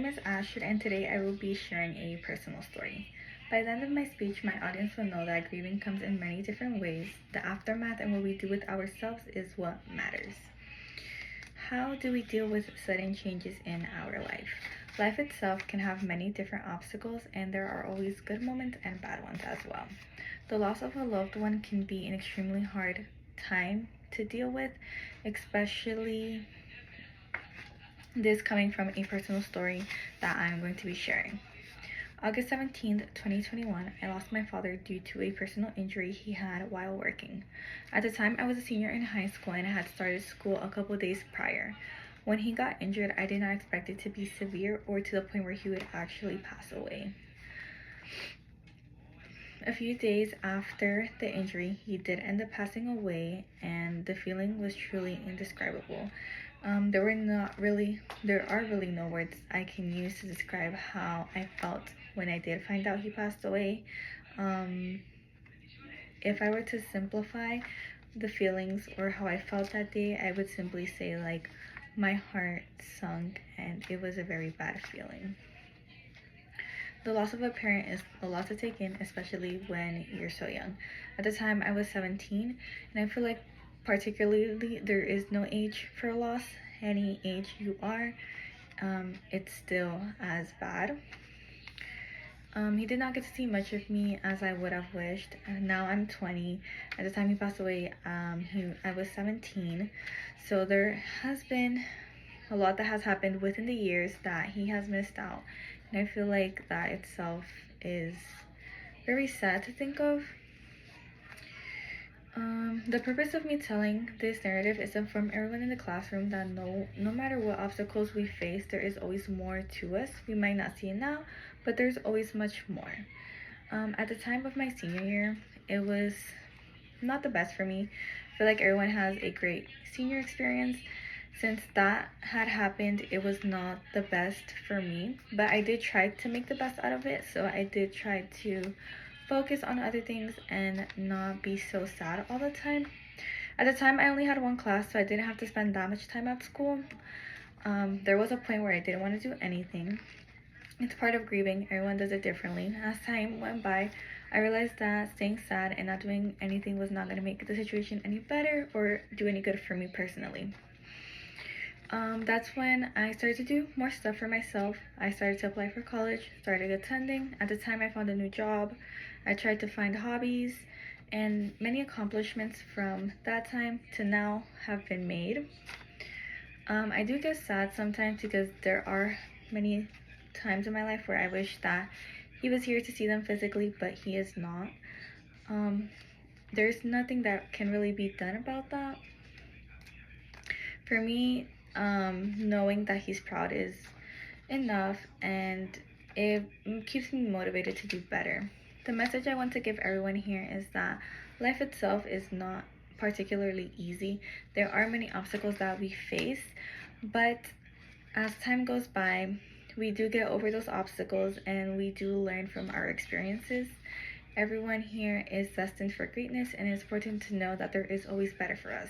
is Ashton, and today I will be sharing a personal story. By the end of my speech, my audience will know that grieving comes in many different ways. The aftermath and what we do with ourselves is what matters. How do we deal with sudden changes in our life? Life itself can have many different obstacles, and there are always good moments and bad ones as well. The loss of a loved one can be an extremely hard time to deal with, especially this coming from a personal story that I'm going to be sharing. August 17th, 2021, I lost my father due to a personal injury he had while working. At the time, I was a senior in high school and I had started school a couple days prior. When he got injured, I did not expect it to be severe or to the point where he would actually pass away. A few days after the injury, he did end up passing away, and the feeling was truly indescribable. There are really no words I can use to describe how I felt when I did find out he passed away. If I were to simplify the feelings or how I felt that day, I would simply say like my heart sunk and it was a very bad feeling. The loss of a parent is a lot to take in, especially when you're so young. At the time, I was 17, and I feel like particularly there is no age for loss. Any age you are, it's still as bad. He did not get to see much of me as I would have wished. Now I'm 20. At the time he passed away, I was 17. So there has been a lot that has happened within the years that he has missed out. And I feel like that itself is very sad to think of. The purpose of me telling this narrative is to inform everyone in the classroom that no matter what obstacles we face, there is always more to us. We might not see it now, but there's always much more. At the time of my senior year, it was not the best for me. I feel like everyone has a great senior experience. Since that had happened, it was not the best for me, but I did try to make the best out of it. So I did try to focus on other things and not be so sad all the time. At the time, I only had one class, so I didn't have to spend that much time at school. There was a point where I didn't want to do anything. It's part of grieving. Everyone does it differently. As time went by, I realized that staying sad and not doing anything was not going to make the situation any better or do any good for me personally. That's when I started to do more stuff for myself. I started to apply for college, started attending. At the time, I found a new job. I tried to find hobbies, and many accomplishments from that time to now have been made. I do get sad sometimes because there are many times in my life where I wish that he was here to see them physically, but he is not. There's nothing that can really be done about that. For me, knowing that he's proud is enough, and it keeps me motivated to do better. The message I want to give everyone here is that life itself is not particularly easy. There are many obstacles that we face, but as time goes by, we do get over those obstacles and we do learn from our experiences. Everyone here is destined for greatness, and it's important to know that there is always better for us.